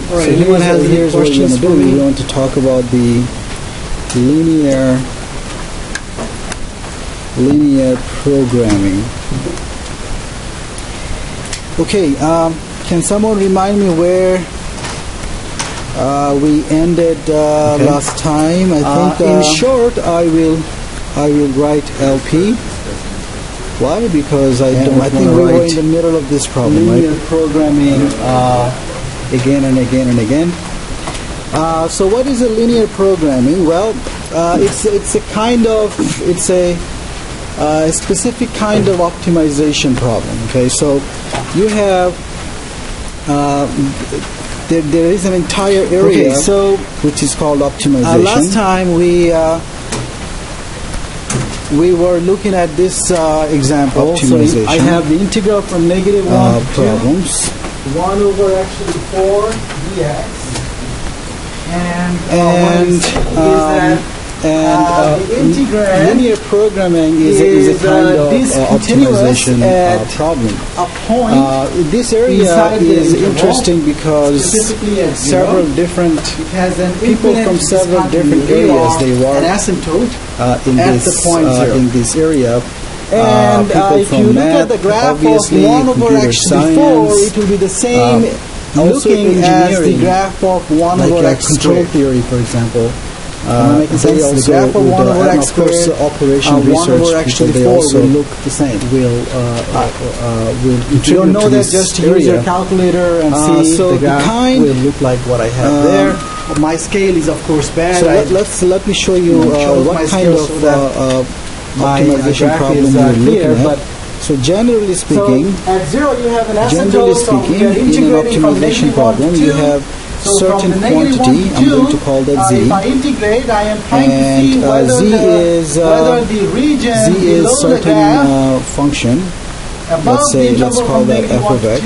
All right, so anyone has any questions for me? We want to talk about the linear programming. Okay, can someone remind me where we ended last time? I think in short, I will write LP. Why? Because I think we were in the middle of this problem, linear programming again and again and again. So what is a linear programming? Well, it's a specific kind of optimization problem. Okay, so you have there is an entire area which is called optimization. Last time we were looking at this example. Optimization. So I have the integral from -1 to problems. 1 over actually 4 dx. The integrand linear programming is a kind of optimization problem. A point this area is interesting because several different people from several different areas, they work an asymptote in this area. And if you look at the graph of 1 over x4, it will be the same looking as the graph of 1 over x control theory, for example. The graph of 1 over x squared, operation 1 over x to the 4 will look the same. If you don't know that, just use your calculator and see so the graph will look like what I have there. My scale is of course bad. So let me show you what kind of optimization problem we're looking at. So generally speaking, at 0 you have an asymptote. In an optimization problem, you have certain quantity. I'm going to call that z. If I integrate, I am trying to see whether the region is certain function. Let's call that f of x.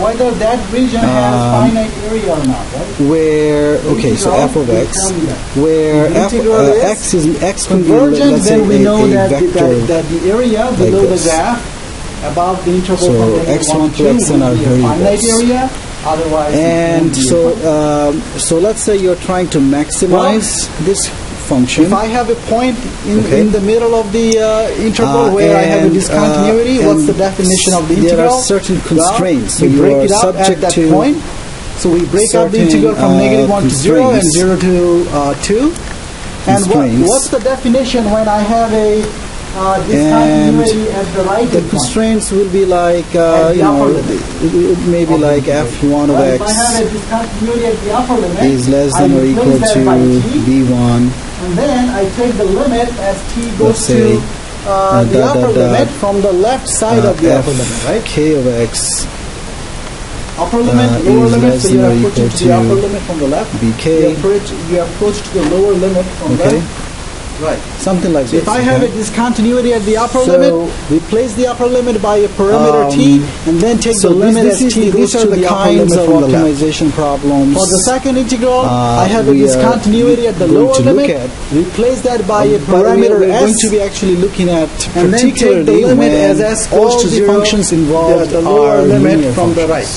Whether that region has finite area or not, right? Where so f of x, where x can be, let's say, then we know a that vector the area below the graph above the interval so from x1 to xn are finite area. Otherwise, and so let's say you're trying to maximize this function. If I have a point in the middle of the interval where I have a discontinuity, what's the definition of the integral? There are certain constraints. We break it up at that point. So we break up the integral from -1 to 0 and 0 to 2. And what's the definition when I have a discontinuity at the right? The constraints will be like maybe like f1 of x if I have a discontinuity at the upper limit, is less than or equal to b1. And then I take the limit as t goes to the upper limit from the left side of the upper limit, right? K of x upper limit, lower limit, so you approach to the upper limit from the left. bk. You approach to the lower limit from the left. Right. Something like this. If I have a discontinuity at the upper limit, replace the upper limit by a parameter t, and then take the limit as t goes to the kinds of optimization problems. For the second integral, I have a discontinuity at the lower limit. Replace that by a parameter s. We're going to be actually looking at and then take the limit as s goes to 0. Functions involved the lower limit from the right.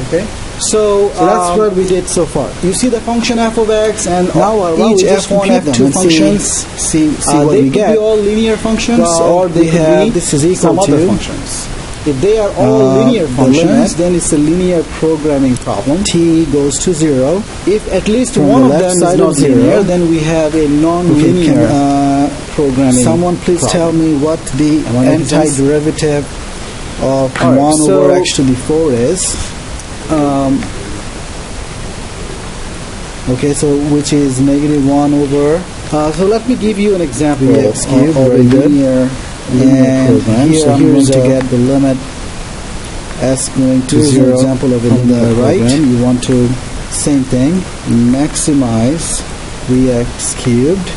Okay. So that's what we did so far. You see the function f of x, and now each f1, f2 functions. See what we get. They could be all linear functions, or they could be this is equal some to other functions. If they are all linear functions, then it's a linear programming problem. T goes to 0. If at least one of them is not linear, then we have a non-linear programming. Someone please tell me what the antiderivative of 1 over x to the 4 is. So which is -1 over. So let me give you an example of a linear program. So here's to get the limit s going to 0. Example of it in the right. You want to same thing, maximize vx cubed.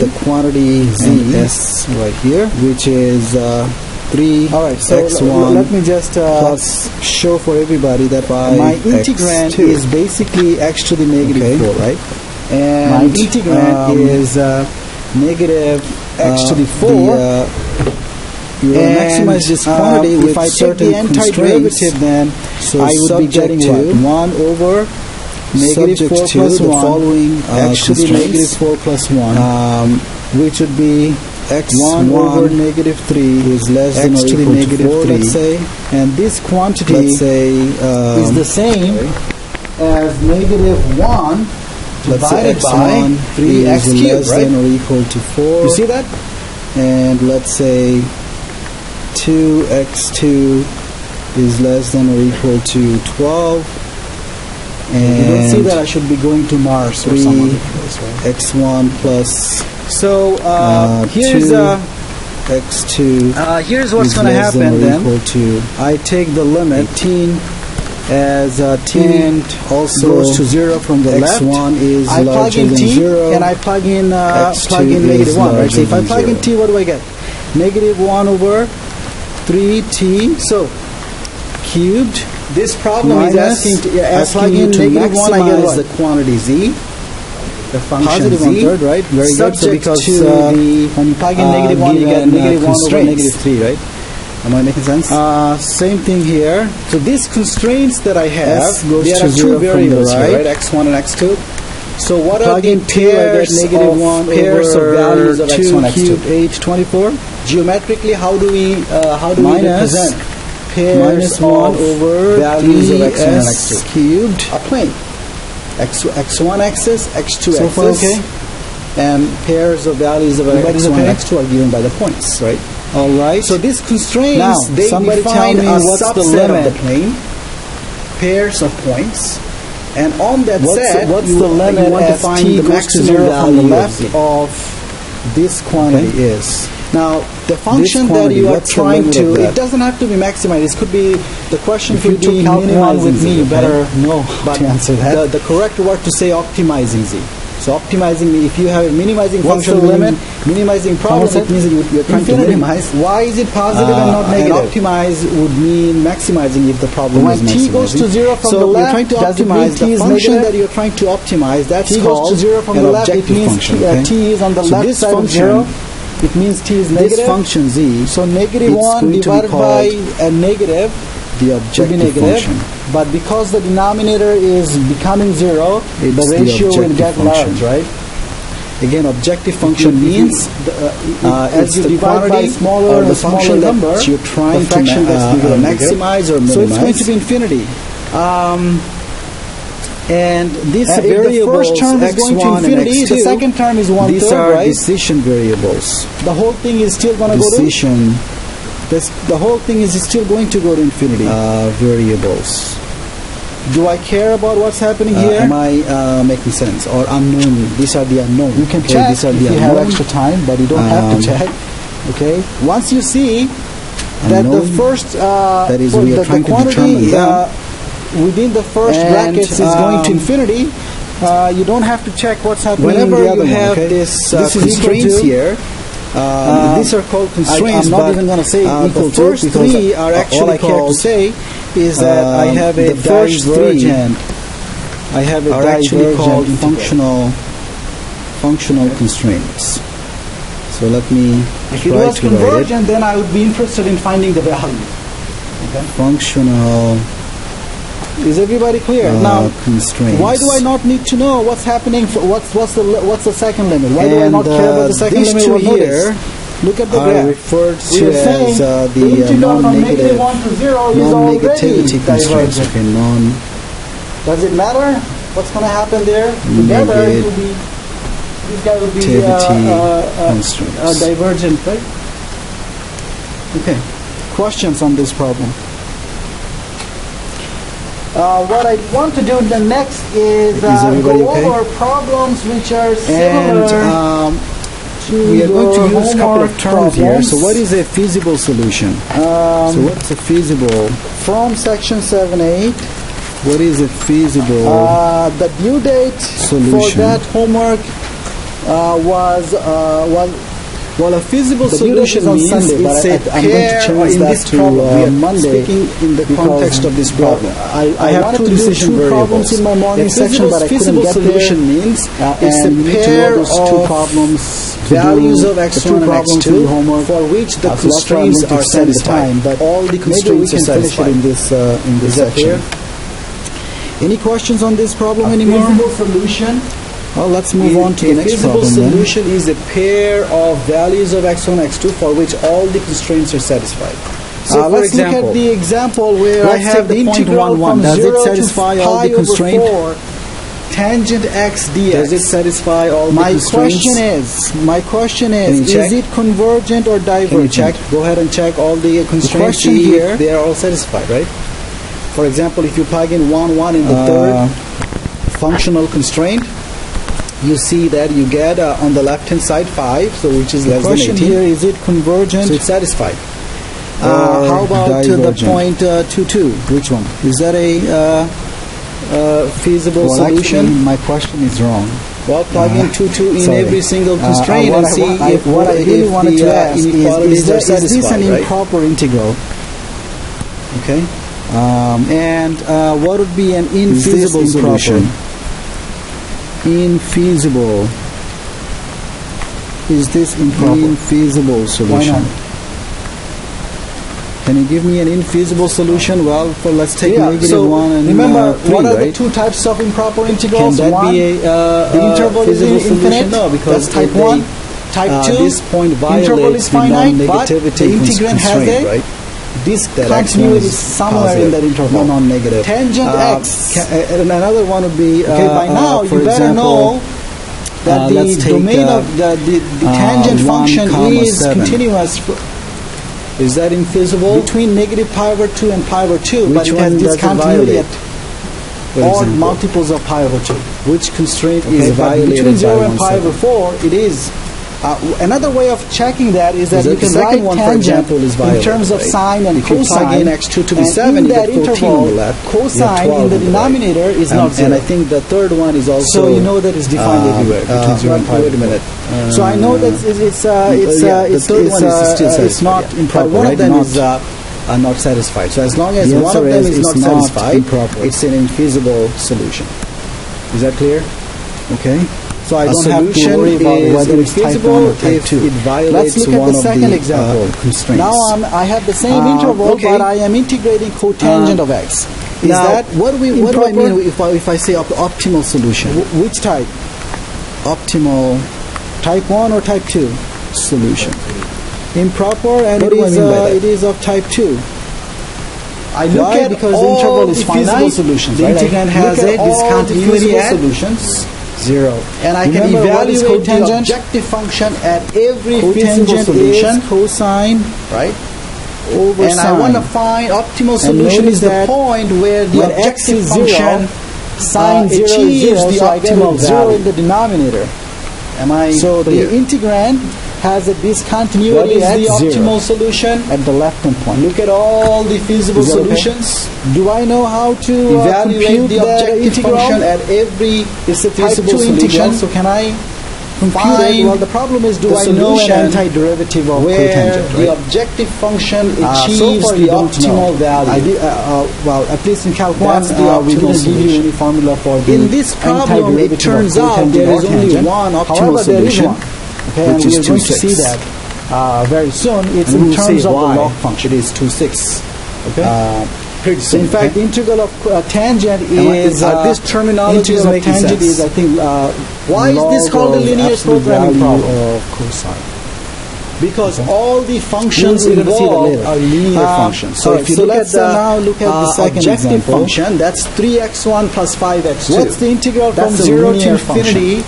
The quantity z s right here, which is 3 x1. Let me just plus show for everybody that my integrand is basically x to the -4, right? And my integrand is negative x to the 4. you maximize this quantity with if I take the antiderivative, then so I would be getting what? 1 over negative 4 plus 1. The following Actually, negative 4 plus 1, which would be x1 over negative 3 is less than or equal negative to 4, 3. let's say. And this quantity let's say, is the same as negative 1 divided by 3x cubed, less right? than or equal to 4. You see that? And let's say 2x2 is less than or equal to 12. And you don't see that I should be going to Mars or some other place, right? x1 plus so here's x2 here's what's going to happen then. To I take the limit 18 as t and also goes to 0 from the left. x1 is I plug larger in than t 0. and I plug in x2 negative 1, right? So if I than plug in 0. t, what do I get? Negative 1 over 3t. So cubed. This problem is asking asking you to negative 1, I get maximize what? the quantity z, The function positive z, 1/3, right? Very good. So subject because to when you plug in negative 1, you get negative 1 over negative 3, right? Am I making sense? Same thing here. So these constraints that I have, S goes there to are 2 0 variables, from the right? x1 and x2. So what are Plug the in pairs negative of 1 pairs over of values of 2 x1, cubed x2? h24. Geometrically, how do we Minus represent pairs -1 of over values of x1 and s x2? cubed. A plane. x1 axis, x2 So axis. far, okay? And pairs of values of Everybody's x1 okay? and x2 are given by the points, right? All right. So these constraints, Now, they somebody define tell me a what's the subset limit? of the plane, pairs of points, and on that set, what's you, the limit you want to as find t the goes to maximum 0 from the value left of this quantity is. Now, the function that quantity, you are what's the trying limit to, of that? it doesn't have to be maximized. It could be, the question If you could be took Calc 1 minimizing with z, me, you okay? better know But to answer that. The correct word to say optimizing z. So optimizing, if you have a minimizing What's function the limit? minimizing problem, it means that you're trying to Infinity. minimize. Why is it positive and not negative? And optimize would mean maximizing if the problem is When maximizing. t goes to 0 from so the you're left, trying to does it mean optimize t the is function negative? that you're trying to optimize. That's T goes called to 0 from an the left, it objective means function. okay? T is on the So left this side function, of 0. It means t is negative. This function z, So negative it's 1 going to be divided by a negative the should be objective negative. function. But because the denominator is becoming 0, It's the the ratio will objective get function. large, right? Again, objective function means as it's you the divide by quantity smaller or and the smaller function number, that you're trying the fraction to gets bigger and bigger. maximize or minimize. So it's going to be infinity. And these if variables, the first term is going to x1 and infinity, x2, the second term is 1/3, these are right? decision variables. The whole thing is still going to go to Decision the whole thing is still going to go to infinity. variables. Do I care about what's happening here? Am I making sense? Or unknown? These are the unknown. You can okay, check these are if the you have unknown. extra time, but you don't have to check. Okay. Once you see that the Unknown, first that is, we are the trying to quantity determine them. within the first And, brackets is going to infinity, you don't have to check what's happening Whenever in the you other have one. Okay? this This is equal constraints to, here, these are called constraints. I'm not but, even going to say equal the to, first because three are all actually I care to called. say is that I have a The first three divergent. I have a are actually called divergent functional constraints. So let me If it try was to write it. convergent, then I would be interested in finding the value. Okay. Functional Is everybody clear? Now, constraints. why do I not need to know what's happening? What's the second limit? Why do I not care about the second these limit? two Well, here notice. Look at the are graph. referred We to are saying as the integral from non-negative -1 to 0 is already non-negativity constraints. divergent. Okay, non. Does it matter what's going to happen there? Together, it will be. This guy will be constraints. divergent, right? Okay. Questions on this problem? What I want to do the next is everybody go okay? over problems which are similar And to we are going to your use a couple of homework terms here. problems. So what is a feasible solution? So what's a feasible? From section 7-8, What is a feasible the due date solution? for that homework was Well, a feasible the solution on means Sunday, but I'm going to change that to Monday. Speaking in the context of this problem, I have two decision problems in my morning section, but I couldn't get solution there. Means It's a pair of two problems, values of x1 and x2 for which the constraints are satisfied. But all the constraints are satisfied in this section. Any questions on this problem anymore? Feasible solution. Well, let's move on to the next problem. A feasible solution is a pair of values of x1 and x2 for which all the constraints are satisfied. So let's look at the example where I have the integral from 0 Does it satisfy all the constraints? Tangent x dx. Does it satisfy all the constraints? My question is it convergent or divergent? Can you check? Go ahead and check all the constraints here. They are all satisfied, right? For example, if you plug in 1, 1 in the third functional constraint, you see that you get on the left hand side 5, so which is less than 18. The question here, is it convergent? So it's satisfied. How about to the point 2, 2? Which one? Is that a feasible solution? Actually, my question is wrong. Well, plug in 2, 2 in every single constraint and see if what I really wanted to ask inequalities are satisfied. Is this an improper integral? Okay. And what would be an infeasible solution? Infeasible. Is this improper? Infeasible solution. Why not? Can you give me an infeasible solution? Well, let's take negative 1 and remember, 3, what are right? the two types of improper integrals? Can that one, be the interval is infinite? No, because that's type 1. Type 2, this point interval is finite, but the integrand has a right? this continuity is somewhere in that interval. Non-negative. Tangent x. And another one would be by now you better know that the domain of the tangent function is 7. continuous. Is that infeasible? Between negative pi over 2 and pi over 2, but it has discontinuity at odd multiples of pi over 2. Which constraint is violated between 0 by and pi over 4, it is. Another way of checking that is that you can write tangent in terms of sine and cosine. In x2 to be 7, in you that get 14 interval, on the left. cosine in the denominator is not 0. And I think the third one is also. So you know that it's defined everywhere between 0 and pi. Wait a minute. So I know that it's not improper. One of them is not satisfied. So as long as one of them is not satisfied, it's an infeasible solution. Is that clear? Okay. So I don't have to worry about whether it's feasible or type 2. Let's look at the second example. Constraints. Now I have the same interval, but I am integrating cotangent of x. Is that what do I mean if I say optimal solution? Which type? Optimal type 1 or type 2 solution. Improper, and it is of type 2. I look at because all the interval is feasible finite. Solutions. The integrand has a discontinuity at solutions. 0. And I can evaluate the objective function at every feasible solution. Cosine, right? Over and sine. I want to find optimal solution is the point where the objective function sine 0 achieves the optimal 0 in the denominator. So the integrand has a discontinuity at the optimal solution at the left-hand point. Look at all the feasible solutions. Okay? Do I know how to evaluate the objective function at every feasible solution? So can I compute it? Well, the problem is, do I know an antiderivative of where the objective function achieves the optimal value? Well, at least in Calc 1, we didn't give you any formula for the in this problem, it turns out there is only one optimal solution. Okay, and we are going to see that very soon. It's in terms of the log function. It is 2,6. Okay. So in fact, the integral of tangent is this terminology of tangent is, I think, why is this called a linear programming problem of cosine? Because all the functions involved are linear functions. So if you look at the second objective example, function, that's 3x1 plus 5x2. What's the integral from 0 to infinity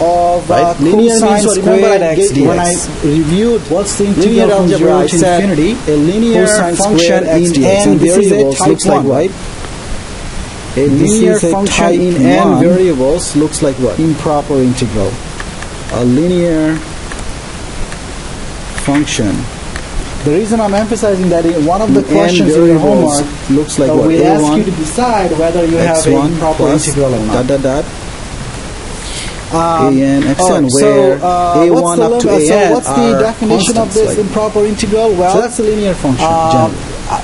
of linear cosine squared x dx. When I reviewed what's the integral from 0 to infinity, a linear function in n variables looks like what? A linear function in n variables looks like what? Improper integral. A linear function. The reason I'm emphasizing that in one of the questions in your homework looks like what? We ask you to decide whether you have a improper integral or not. an xn, where a1 up to an so what's the definition of this improper integral? Well, so that's a linear function generally.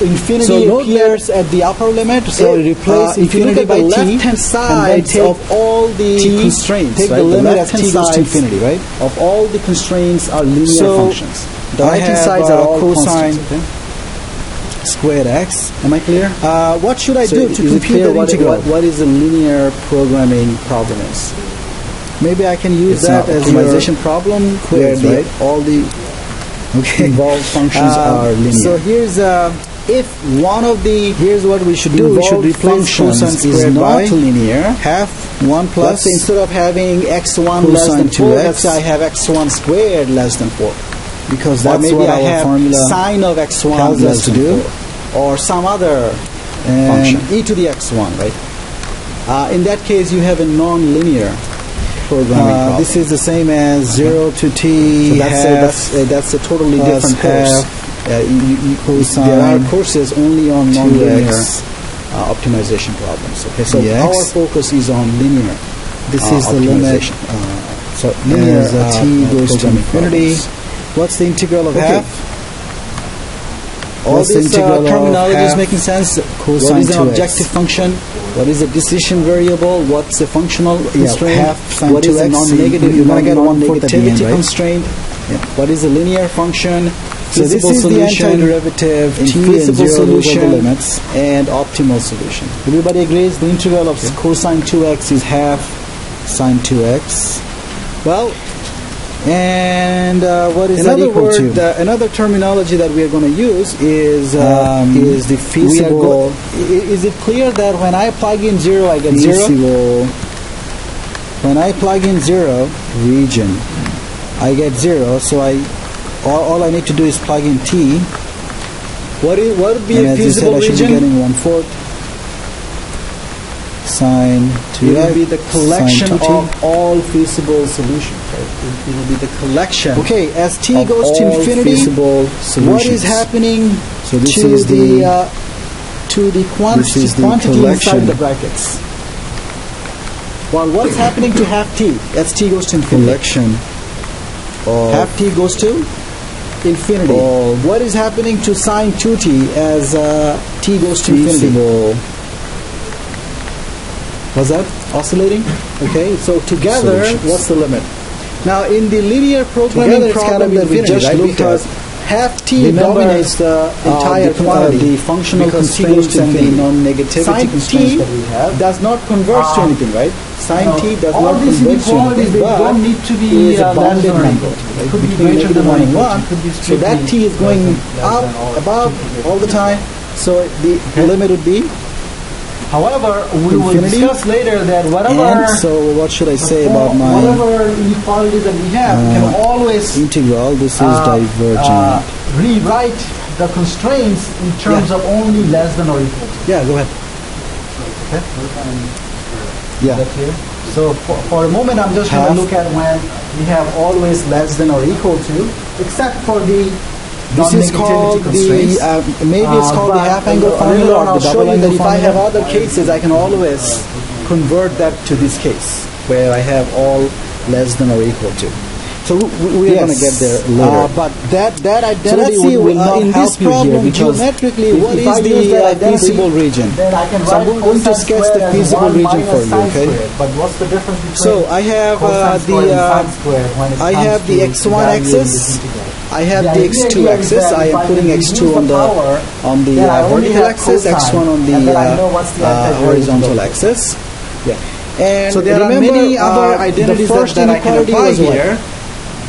Infinity appears at the upper limit, so replace infinity by left-hand side of all the constraints. Take the limit as t goes to infinity, right? Of all the constraints are linear functions. The right-hand sides are all cosine squared x. Am I clear? What should I do to compute the integral? What is a linear programming problem is? Maybe I can use that as optimization problem, where all the involved functions are linear. So here's here's what we should do. We should replace cosine squared by linear. Half 1 plus. Instead of having x1 less than 4, let's say I have x1 squared less than 4. Because that's maybe what I have formula sine of x1 tells us to do, or some other function, e to the x1, right? In that case, you have a non-linear programming problem. This is the same as 0 to t. So that's a totally different course. There are courses only on non-linear optimization problems. Okay, so our focus is on linear. This is the limit. So linear t goes to infinity. What's the integral of half? All this terminology is making sense. What is an objective function? What is a decision variable? What's a functional constraint? What is a non-negative? You're going to get a non-negativity constraint. What is a linear function? So this is the antiderivative, infeasible solution, limits, and optimal solution. Everybody agrees the integral of cosine 2x is half sine 2x. Well, and what is that equal to? Another terminology that we are going to use is the feasible. Is it clear that when I plug in 0, I get 0? When I plug in 0 region, I get 0. So all I need to do is plug in t. What would be a feasible region? I should be getting 1/4 sine 2x. It will be the collection of all feasible solutions. It will be the collection. Okay, as t goes to infinity, what is happening to the quantity inside the brackets? Well, what's happening to half t as t goes to infinity? Collection. Half t goes to infinity. What is happening to sine 2t as t goes to infinity? Was that oscillating? Okay, so together, what's the limit? Now, in the linear programming problem that we just looked at, half t dominates the entire quantity, the functional constraints and the non-negativity constraints that we have. Does not converge to anything, right? Sine t does not converge to anything, but don't need to be a bounded number. It could be greater than 1 and 1. So that t is going up, above, all the time. So the limit would be. However, we will discuss later that whatever. So what should I say about my whatever inequality that we have, we can always integral. This is divergent. Rewrite the constraints in terms of only less than or equal to. Yeah, go ahead. Okay. Yeah. That's here. So for a moment, I'm just going to look at when we have always less than or equal to, except for the. This is called the, maybe it's called the half-angle formula, or the double-angle formula. If I have other cases, I can always convert that to this case, where I have all less than or equal to. So we are going to get there later. But that identity will not help you here, because geometrically, what is the feasible region? Then I can write I'm going to sketch the feasible region for you, okay? But what's the difference between so I have the x1 axis. I have the x2 axis. I am putting x2 on the vertical axis, x1 on the horizontal axis. Yeah. And so there are many other identities that I can apply here.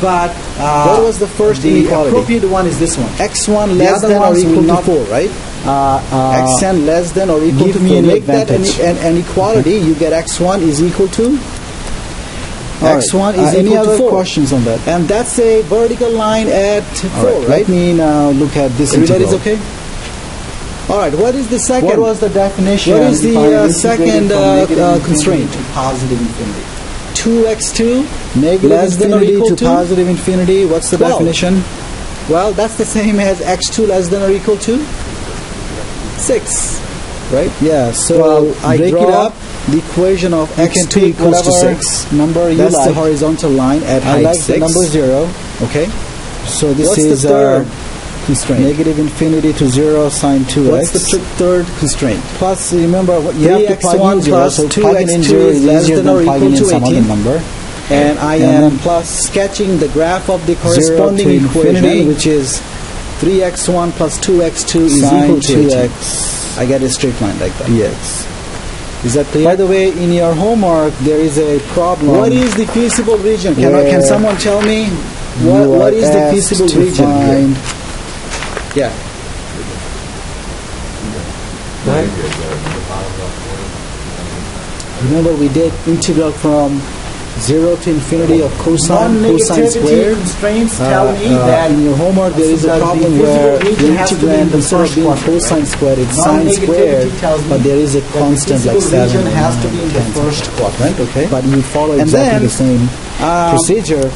But what was the first inequality? The appropriate one is this one. X1 less than or equal to 4, right? Xn less than or equal to 4. Make that an equality. You get x1 is equal to x1 is equal to 4. Any other questions on that? And that's a vertical line at 4, right? Let me now look at this. Everybody's okay? All right. What is the second? What was the definition? What is the second constraint? Positive infinity. 2x2 negative less than or equal to positive infinity. What's the definition? Well, that's the same as x2 less than or equal to 6. right? Yeah, so I break it up. The equation of x2 equals to 6 number you that's like. The horizontal line at height 6. The number 0. Okay. So this is the third constraint. Negative infinity to 0 sine 2x. What's the third constraint? Plus, remember, you have to plug in 0. So 2x2 is less than or equal to 18. Number. And I am plus sketching the graph of the corresponding equation, which is 3x1 plus 2x2 is equal to 2x. I get a straight line like that. Dx. Is that clear? By the way, in your homework, there is a problem. What is the feasible region? Can someone tell me what is the feasible region? Yeah. Right. Remember, we did integral from 0 to infinity of cosine squared. Constraints tell me that in your homework there is a problem where the integrand instead of being cosine squared, it's sine squared, but there is a constant like 7. Has to be in the first quadrant, okay? But you follow exactly the same procedure.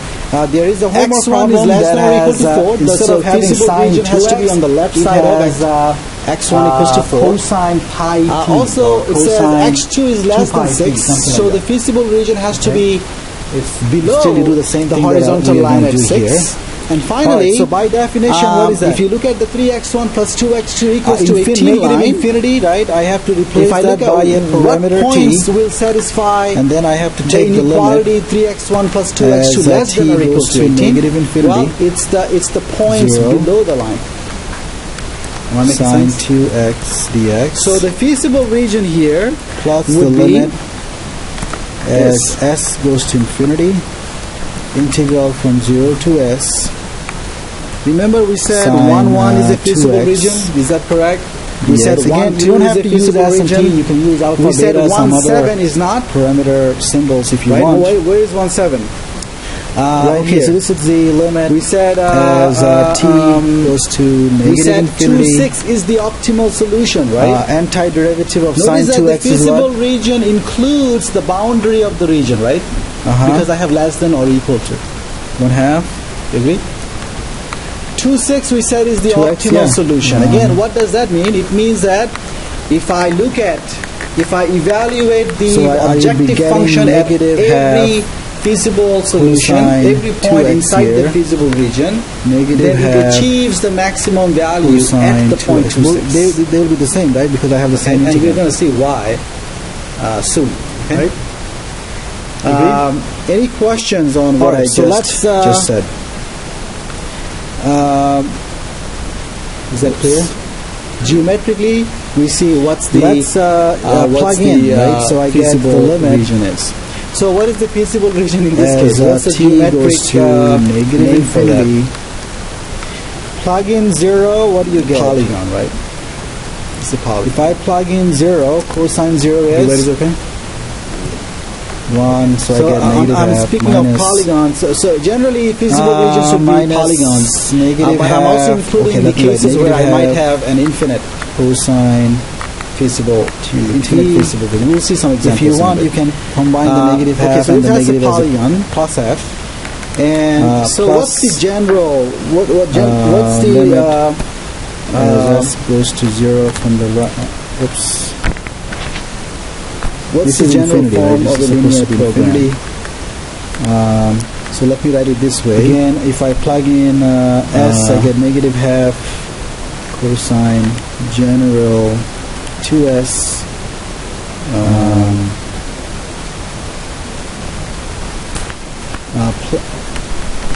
There is a homework problem that has instead of having sine 2x, has to be on the left side of x1 equals to 4. Cosine pi t. Also, it says x2 is less than 6, so the feasible region has to be below still you do the same the horizontal line at 6. And finally, so by definition, what is that? If you look at the 3x1 plus 2x2 equals to 18 line, infinity, right? I have to replace that by a parameter t. Will satisfy, and then I have to take the inequality 3x1 plus 2x2 less than or equals to 18. Negative infinity. Well, it's the points below the line. Sine 2x dx. So the feasible region here plus the limit as s goes to infinity, integral from 0 to s. Remember we said 1, 1 is a feasible region. Is that correct? We said 1, 2 you don't have to use s and t. You can use alpha, we said beta, 1, 7 is not parameter symbols if you want. Where is 1, 7? Right okay, here. So this is the limit. We said as t goes to negative infinity. We said 2, 6 is the optimal solution, right? Antiderivative of sine 2x the feasible region includes the boundary of the region, right? Because I have less than or equal to 1/2. You agree? 2, 6 we said is the optimal solution. Again, what does that mean? It means that if I evaluate the objective function at every feasible solution, every point inside the feasible region, then it achieves the maximum value at the point 2, 6. They will be the same, right? Because I have the same integral. And we're going to see why soon. Okay? Right? Any questions on what I just said? Is that clear? Geometrically, we see what's the plug in, right? So I get the limit region is. So what is the feasible region in this case? What's the geometric negative infinity? Plug in 0, what do you get? Polygon, right? It's a polygon. If I plug in 0, cosine 0 is? Is okay? 1, so I get negative half. I'm speaking of polygons. So generally, feasible regions should be polygons. Negative but half. I'm also including the cases where I might have an infinite cosine feasible to infinite feasible. We'll see some examples. If you want, you can combine the negative half and the negative polygon plus f. And so what's the general? What's the limit as s goes to 0 from the right? Oops. What's the general form of the linear program? So let me write it this way. Again, if I plug in s, I get negative half cosine general 2s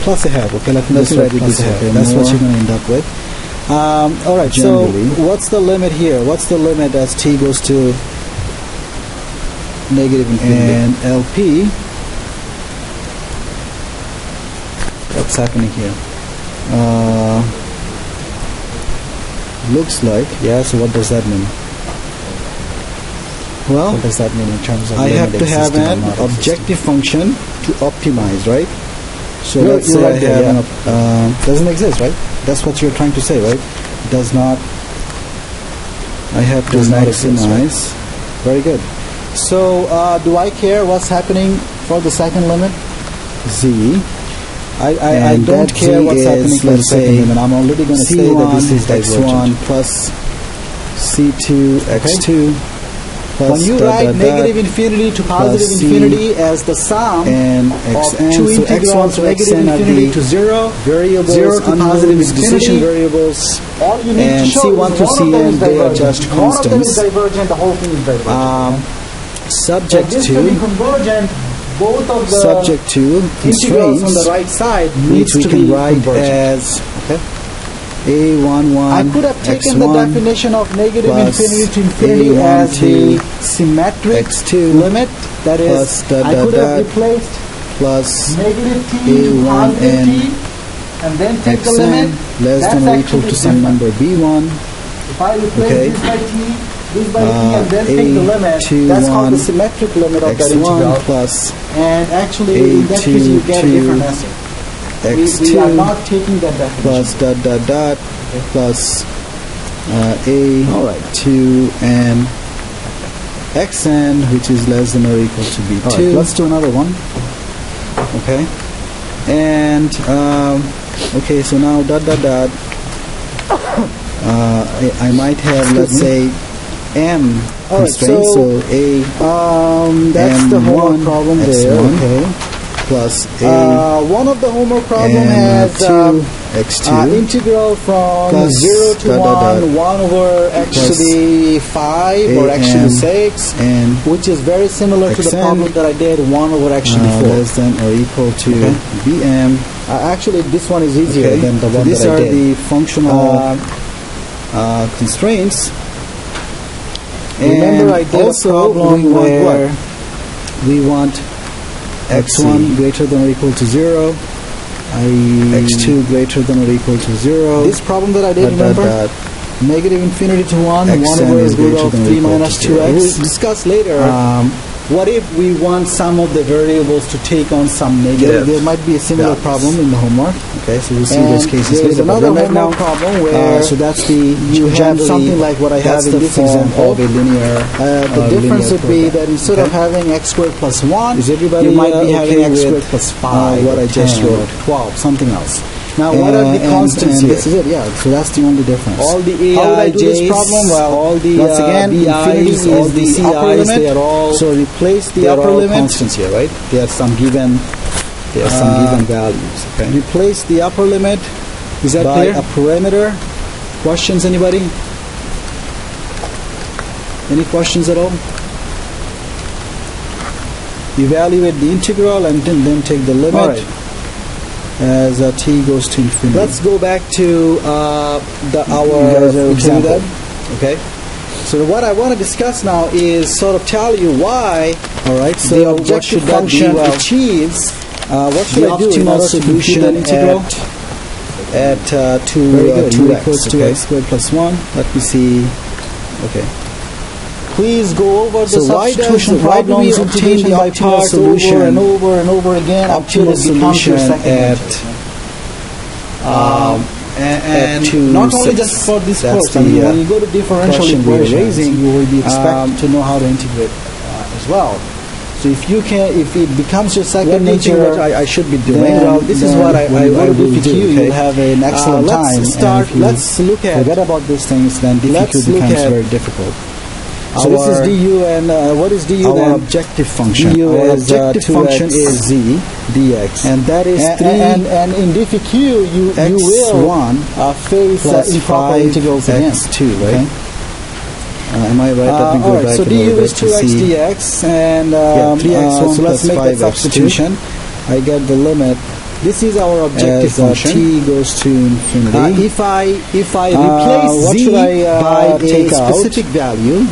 plus a half. Okay, let me write it this way. That's what you're going to end up with. All right. Generally. So what's the limit here? What's the limit as t goes to negative infinity? And LP, what's happening here? Looks like, so what does that mean? Well, what does that mean in terms of I have to have an objective function to optimize, right? So let's say I have doesn't exist, right? That's what you're trying to say, right? Does not. I have to maximize. Very good. So, do I care what's happening for the second limit? Z. I don't care what's happening for the second limit. I'm already going to say that this is x1 plus C2 x2 plus when you write negative infinity to positive infinity as the sum and of xn, two so integrals x1 to negative xn infinity to 0, variables, 0 to positive decision infinity, variables, all you need and to show C1 is to one of them Cn, is they are divergent. just One of them is constants. divergent, the whole thing is divergent. Subject For this to to be convergent, both of the subject to integrals on the constraints, right side which needs we to can be write convergent. as Okay. a11 I could have taken the x1 definition of negative plus infinity to infinity a1 as the to symmetric x2 limit. That is, plus I could have replaced plus negative t a1 positive and t and then take the limit. xn less That's than or equal actually to some different. number b1. If I replace Okay. this by t, this by t, and then take the limit, A2 that's called the 1 symmetric limit of that x1 integral. plus And actually, in that case, you get a A2 different answer. We are x2 not taking that definition. plus dot dot dot plus a2 and xn, which is less than or equal to b2. All right, let's do another one. Okay, and okay, so now dot dot dot. I might have, let's say, m constraints. so, a That's the homework m1 problem there. x1 Okay. plus a One of the homework problem and has 2 x2 integral from plus 0 to dot, dot, 1, 1 over actually 5 or actually and 6, and which is very similar to the xn, problem that I did 1 over actually 4. less than or equal to Okay. bm. Actually, this one is easier Okay, than the so one these that I are did. the functional constraints. Remember, And I did also a problem we want where what? We want Let's x1 see. greater than or equal to 0, x2 greater than or equal to 0. This problem that I did, dot, dot, remember? dot. Negative infinity to 1, 1 xn over is root greater of than or 3 equal to minus 0. 2x. We'll discuss later. What if we want some of the variables to take on some negative? There might be a similar problem in the homework. Okay, so we'll see And those cases there's later. But another right now, homework problem where so that's the you have generally something like what I have that's in the this form example. of a linear. The difference would be program. that instead of having x squared plus 1, Is everybody you might be okay having x with, squared plus 5, what or I just 10, or wrote? 12, something else. Now, what are the constants and here? this is it, yeah. So that's the only difference. All the AIJs, How would I do this problem? Well, all the once again, BIs, infinity all is the the upper CIs, limit. they are all So replace the they are upper all limit. constants here, right? They are some given values. Okay. Replace the upper limit Is that by clear? a parameter. Questions, anybody? Any questions at all? Evaluate the integral and then take the limit. All right. As t goes to infinity. Let's go back to our example. Okay. So what I want to discuss now is sort of tell you why. All right. So The what objective should that be? function Well, achieves what should the I do in optimal order to compute solution that integral at at 2 equals to x squared plus 1. Let me see. Okay. Please go over the So substitution why do we problems, obtain integration the by optimal parts solution? over and over and over again until Optimal it becomes your solution second at and at 2, not only 6. just for this That's course. the, I mean, when you go to differential question we are equations, raising. you will be expected to know how to integrate as well. So if it becomes your second nature, what I should be doing. then, Well, this is what I will will do. do. You'll have an excellent time. Let's start. And if you Let's look at. forget about these things, then Let's difficult look becomes at very difficult. So our- this is du, and what is du Our then? objective function. du Our is, objective 2x function is z dx, And that is 3. And in DFQ, you will x1 face plus improper 5 integrals again. x2, right? Am I right? Let me go Alright, back so a du little bit is to 2x see. dx, and 3x1 so let's plus make that 5x2. substitution. I get the limit. This is our objective As function. t goes to infinity. If I replace what z should I by take a out? specific value,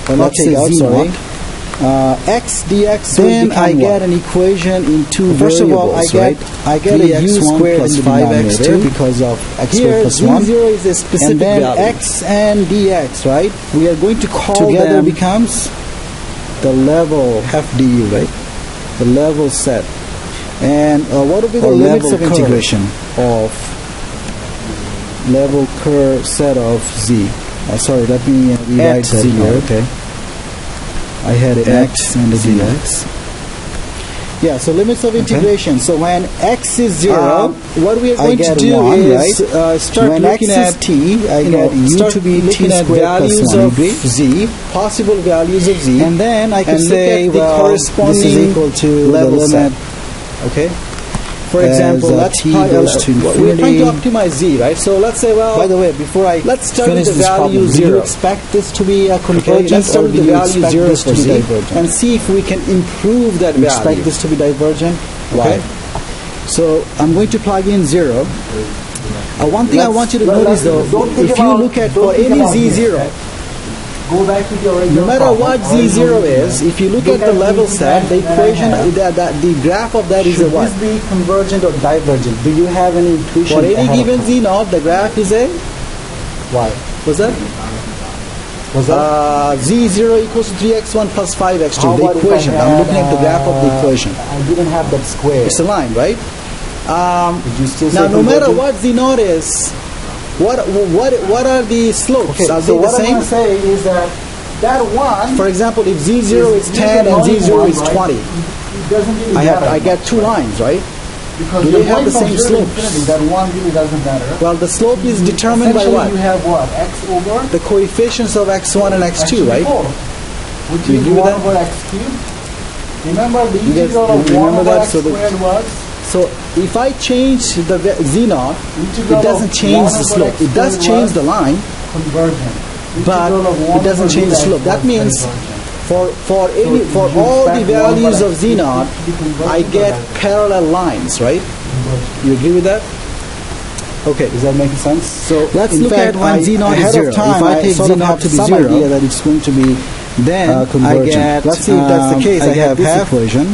or not Let's take say out, z sorry, naught. x dx Then will become I get what? an equation in two First of all, variables, I get a u 3x1 squared plus in the 5x2 denominator because of x squared Here, plus 1. z0 is a specific And then value. x and dx, right? We are going to call Together them becomes the level f du, right? the level set. And what will be the Or limits level of integration of level curve set of z? Sorry, let me rewrite z that here. naught. Okay. I had an At x and a z dx. Yeah, so limits of integration. So when x is 0, what we are going to do is start when looking x at is t, I get u to be t squared values plus 1. of z, possible values of z, and then I can say, well, corresponding this is equal to the limit. Okay. For example, let's t goes to infinity. We're trying to optimize z, right? So let's say, well, by the way, before I let's start finish with the this value problem, 0. do you expect this to be a convergent, let's start or with do the you value expect 0 this to for be z divergent? and see if we can improve that You value. expect this to be divergent? Okay. So I'm going to plug in 0. One thing I want you to notice though, if you look at for any z0, go back to the original. no matter what z0 is, if you look at the level set, the equation, the graph of that is a what? Should this be convergent or divergent? Do you have any intuition? For any given z0, the graph is a, Why? what's that? Was that? z0 equals to 3x1 plus 5x2, How the about if I equation. I'm looking at the graph of the equation. I didn't have that square. It's a line, right? Did you still say Now, no matter convergent? what z0 is, what are the slopes? Okay, Are so they the what I'm same? going to say is that one, For example, if z0 is 10 and z0 is 20, It doesn't really I get two lines, right? because do you're they have going the from same 0 to slopes? infinity, that one really doesn't matter. Well, the slope is determined by Essentially, what? you have what? X over The coefficients of x1 and x2, actually right? 4, which You is agree with 1 that? over x cubed. Remember the You guys integral of 1 remember over that? x So the- squared was? So if I change the z0, Integral it doesn't of change 1 the over slope. x It does squared change was the line, Convergent. but Integral of 1 it doesn't over change the x slope. That was means divergent. for you all the expect 1 values over of x z0, to be convergent I or get divergent? parallel lines, right? You agree with that? Okay. Is that making sense? So Let's in look fact, at when z0 is ahead 0. of time, If I take sort of z0 have to be some 0, idea that it's going to be, then I convergent. get. Let's see if that's the case. I have this equation.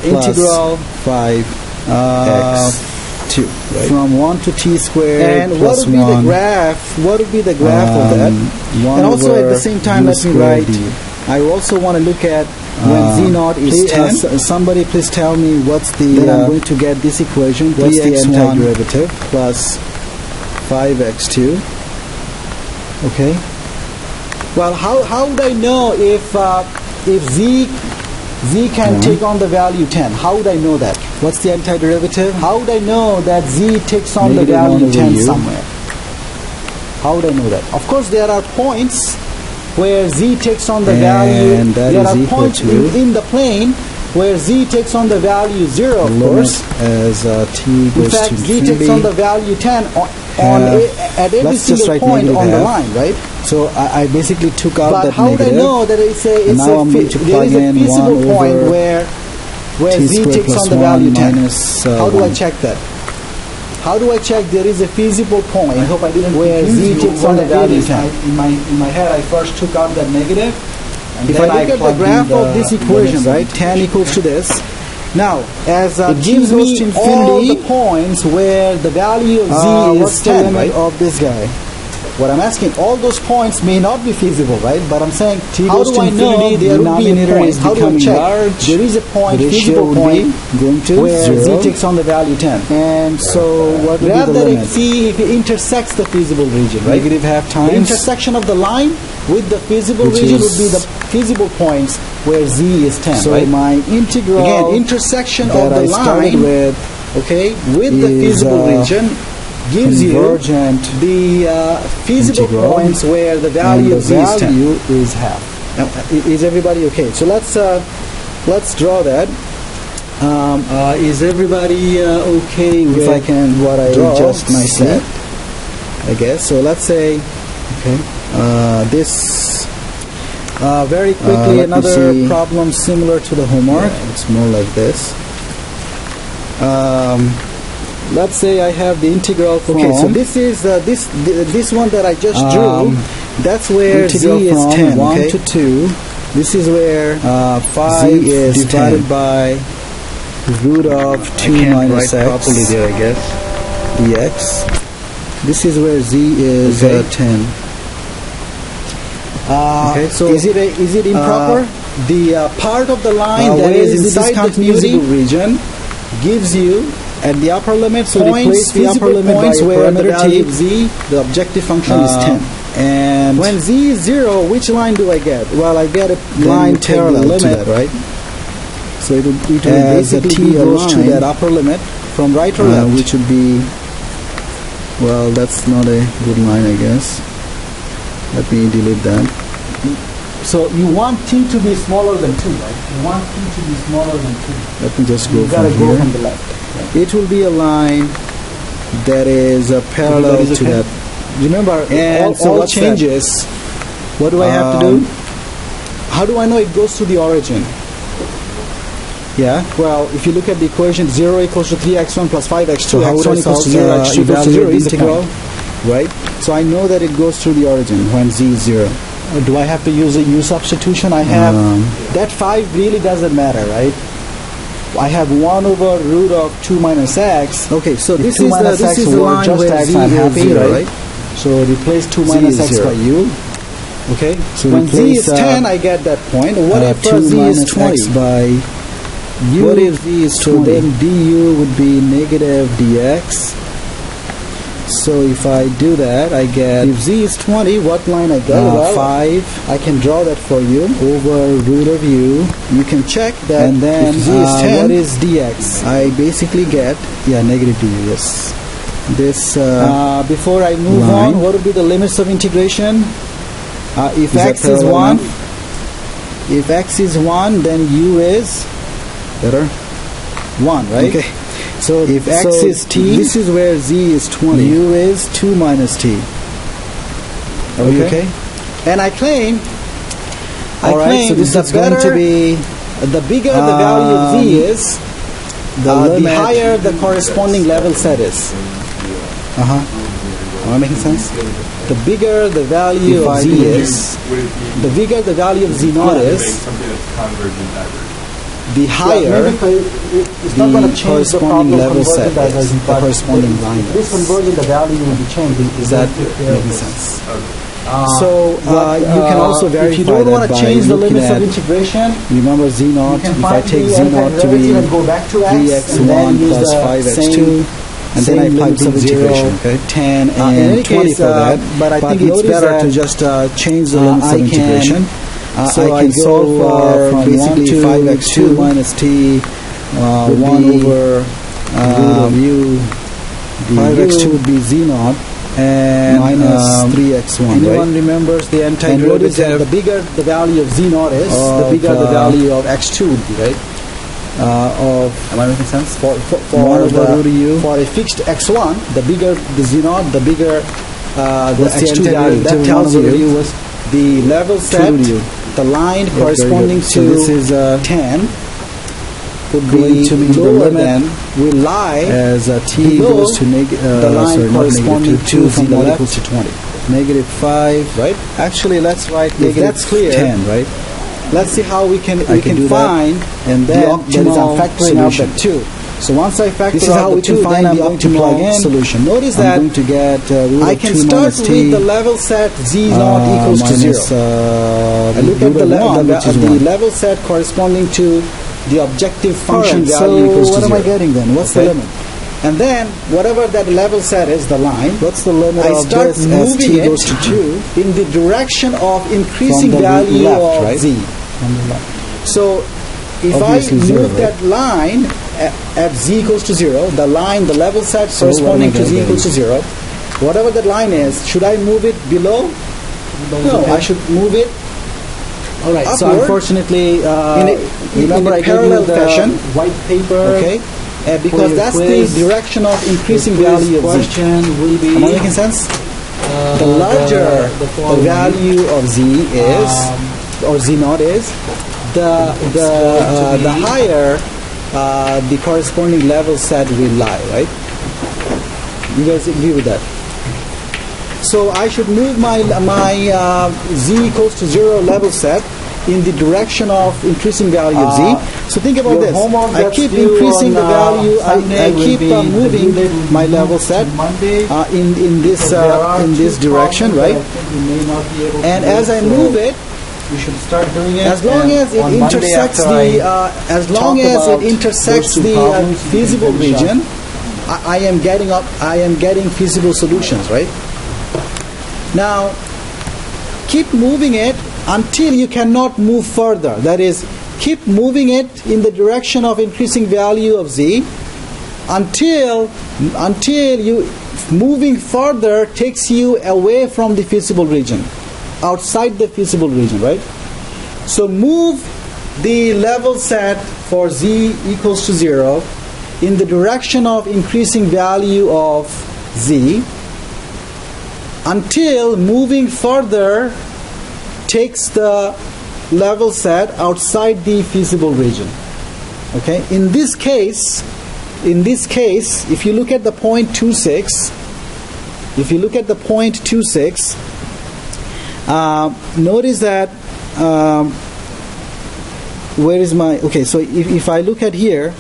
Integral 5 x2 right? from 1 to t squared And what plus would be the 1, graph? What would be the graph of that? 1 And also at over the same time, u let me squared write. d. I also want to look at when z0 is 10. Somebody please tell me what's the Then I'm going to get this equation. what's the 3x1 antiderivative? plus 5x2. Okay. Well, how would I know if z can take on the value 10? How would I know that? What's the antiderivative? How would I know that z takes on the Negative 1 value over 10 u. somewhere? How would I know that? Of course, there are points where z takes on the value. And that There is are equal points to in the plane where z takes on the value 0, of course. As t In goes fact, to z infinity. takes on the value 10 at every Let's just single write point on the -half. line, right? So I basically took out But that how would I negative. know that And now I'm going to there plug is a in feasible 1 point over where t z squared takes plus on the 1 value 10? minus, How do I 1. check that? How do I check there is a feasible point I hope I didn't where confuse z you. takes What on the I did value is 10? In my head, I first took out that negative. And If then I look at the plugged in graph of this equation, limits. right, 10 equals to this. Now, as It it gives gives me me infinity. all the points where the value of z what's is the 10, limit right? of this guy? What I'm asking, all those points may not be feasible, right? But I'm saying, T how goes do to I know infinity, there the will be a denominator point? is How do I becoming check? large. There is a point, The ratio feasible would point, be going to where 0. z takes on the value 10. And so what would be Grab the that limit? and see if it intersects the feasible region, right? Negative half The times. intersection of the line with the feasible Which region is- would be the feasible points where z is 10, So right? my integral Again, intersection that of the I started line, with okay, with the is, feasible region gives you convergent the feasible integral, points where the and value the of z is 10. value is half. Is everybody okay? So let's draw that. Is everybody okay with If I can what I draw just my said? I guess so. Let's say Okay. this very quickly let me another see. problem similar to the homework. It's more like this. Let's say I have the integral from. Okay, so this is this one that I just drew. That's where z integral is from 10. 1 okay? to 2. This is where 5 z is divided 10. by root of 2 minus x properly there, I guess. dx. This is where z is Okay. 10. Okay, so is it improper? The part of the line that where is is the inside the discontinuity? feasible region gives you at the upper limit So points, replace the upper feasible limit by points a where the parameter value t. of z, the objective function is 10. And When z is 0, which line do I get? Well, I get a then line you take the parallel to limit. that, right? So it will as basically t goes to that upper limit from right or left, which would be, well, that's not a good line, I guess. Let me delete that. So you want t to be smaller than 2, right? You want t to be smaller than 2. Let me just go You gotta from go here. from the left. It will be a line that is parallel to that. remember, And so all what's that? changes. What do I have to do? How do I know it goes to the origin? Yeah. Well, if you look at the equation, 0 equals to 3x1 plus 5x2, So how would I x1 equals to solve 0, the x2 equals to 0 evaluate is the integral? point, right? So I know that it goes through the origin when z is 0. Do I have to use a u substitution? I have That 5 really doesn't matter, right? I have 1 over root of 2 minus x. okay. So If this 2 is minus the x this is the were line just where x, z I'm is happy, 0, right? So replace 2 minus is x 0. by u. Okay. So When z replace, is 10, I get that point. What if 2 z is minus 20? x by u. What if z is So 20? then du would be negative dx. So if I do that, I get If z is 20, what line I get? Well, 5 I can draw that for you. over root of u. You can check that. And then if z is 10, what is dx? I basically get, negative du, yes. This, before I move line. on, what would be the limits of integration? If that x is parallel 1, enough? if x is 1, then u is better. 1, right? Okay. So if x So is t, this is where z is 20. u is 2 minus t. Are we okay? And I claim, All right, so this the is going to better- be the bigger the value of z is, the the limit. higher the corresponding level set is. Am I making sense? The bigger the value If of I z do is, the bigger the value of z naught is, something that's convergent average. the higher It's not going the to change the corresponding problem level set convergent is, divergent, the but corresponding line if this is. convergent, the value will be changed. Is that making sense? So you can also if verify you don't that want to by change the looking limits of at- integration, Remember z You naught, can if I find take the z naught to be derivative and go back to x, and then 3x1 use plus the 5x2, and then I same plug limits of in 0, integration. 10, in and any 20 case, for that. but I think it's notice better that to just change the limits I of can- integration. So I I can can solve go for from basically 1 to 5x2 2 minus t, would 1 be over root of u. 5x2 would be z naught and minus 3x1, anyone right? remembers the And what is antiderivative? The bigger the value of z naught is, the Of, bigger the value of x2 would be, right? Of Am I making sense? For 1 over root of u. for a fixed x1, the bigger the z naught, the bigger the What's the x2 value. antiderivative That of tells 1 over you u was the level set, root of u. the line very corresponding good. to So this is 10 would going be to be the lower limit than, will lie as t below goes to the line corresponding to to 2 z from naught 1 equals to 20. negative 5. Right? Actually, let's write If negative that's clear, 10, right? Let's see how we can I can do that. find And the then optimal I'm factoring out solution. that 2. So once I factor This is out how the we 2, can then find I'm the going to plug optimal in. solution. Notice I'm that going to get root I of can 2 start minus with t the level set z naught equals to 0. minus I look at root the, of 1, which is the 1. level set corresponding to the objective function Alright, value so equals to what 0. am I getting then? What's the Okay? limit? And then whatever that level set is, the line, What's the limit I of start this as moving t it goes to 2? in the direction of increasing From the value left, of right? z. On the left. So if Obviously I zero, move right? that line at z equals to 0, the line, the level set So what am corresponding I to z getting? equals to 0, whatever that line is, should I move it below? No, I should move it All right. upward. So unfortunately, remember I gave you the parallel white paper. okay, because your that's quiz. the direction of increasing The quiz value of z. question will be Am I making sense? The larger the following. value of z is, or z naught is, the higher the corresponding level set will lie, right? You guys agree with that? So I should move my z equals to 0 level set in the direction of increasing value of z. So think about your this. homework I that's keep due increasing the on, value. Sunday I will keep be the due moving date will be my moved level to set Monday. in this direction, problems that right? I think we may not be able to And do, as I so move it, we should start doing it. as long and as it on Monday intersects after the I as long talk as about it intersects those two the problems, you can feasible finish up. region, I am getting feasible solutions, right? Now keep moving it until you cannot move further. That is, keep moving it in the direction of increasing value of z until you moving further takes you away from the feasible region, outside the feasible region, right? So move the level set for z equals to 0 in the direction of increasing value of z until moving further takes the level set outside the feasible region. Okay? In this case, if you look at the point 26, notice that where is my, okay, so if I look at here,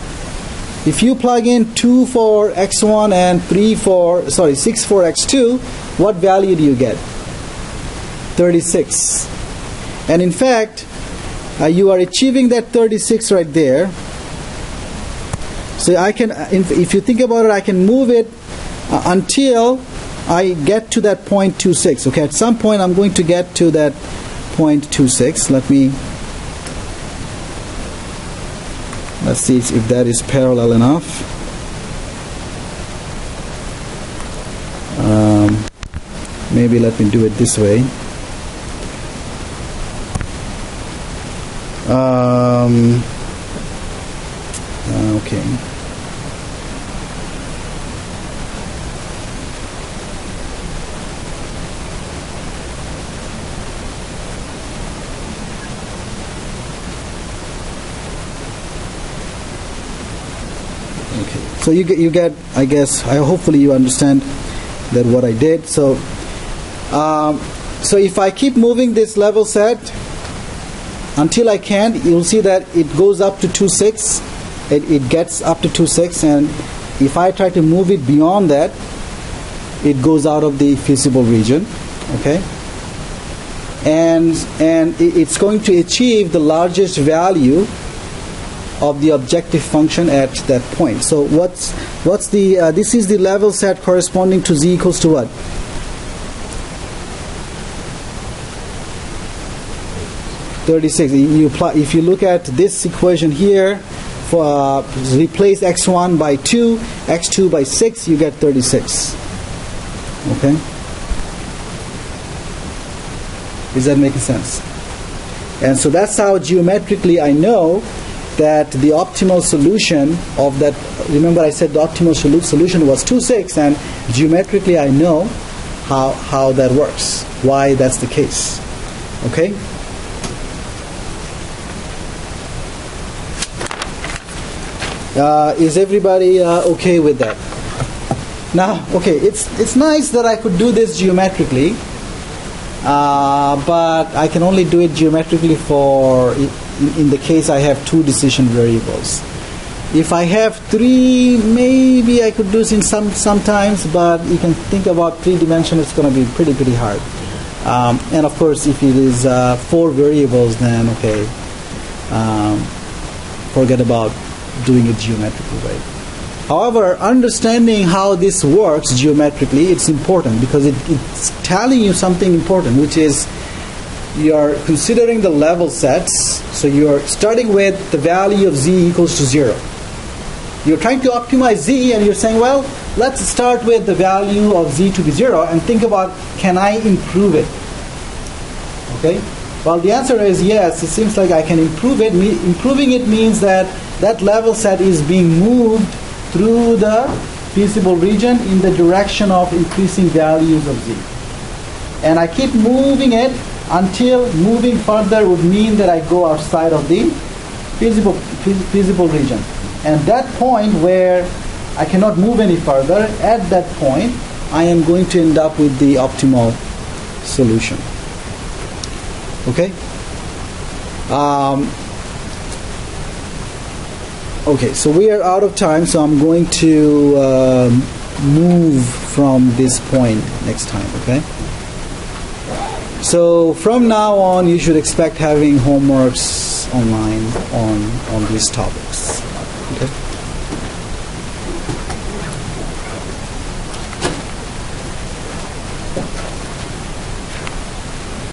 if you plug in 2 for x1 and 6 for x2, what value do you get? 36. And in fact, you are achieving that 36 right there. So I can, if you think about it, I can move it until I get to that point 26. Okay, at some point I'm going to get to that point 26. Let's see if that is parallel enough. Maybe let me do it this way. Okay. So you get, I guess, hopefully you understand that what I did. So if I keep moving this level set until I can, you'll see that it goes up to 2.6. It gets up to 2.6, and if I try to move it beyond that, it goes out of the feasible region. Okay, and it's going to achieve the largest value of the objective function at that point. So what's the this is the level set corresponding to z equals to what? If you look at this equation here, for replace x1 by 2, x2 by 6, you get 36. Okay? Is that making sense? And so that's how geometrically I know that the optimal solution of that, remember I said the optimal solution was 2.6, and geometrically I know how that works, why that's the case. Okay? Is everybody okay with that? Now, okay, it's nice that I could do this geometrically, but I can only do it geometrically for in the case I have 2 decision variables. If I have 3, maybe I could do this in sometimes, but you can think about 3-dimensional, it's going to be pretty hard. And of course, if it is 4 variables, then okay, forget about doing it geometrically, right? However, understanding how this works geometrically, it's important because it's telling you something important, which is you are considering the level sets. So you are starting with the value of z equals to 0. You're trying to optimize z, and you're saying, well, let's start with the value of z to be 0 and think about, can I improve it? Okay? Well, the answer is yes. It seems like I can improve it. Improving it means that that level set is being moved through the feasible region in the direction of increasing values of z. And I keep moving it until moving further would mean that I go outside of the feasible region. And that point where I cannot move any further, at that point, I am going to end up with the optimal solution. Okay? Okay, so we are out of time, so I'm going to move from this point next time, okay? So from now on, you should expect having homeworks online on these topics, okay?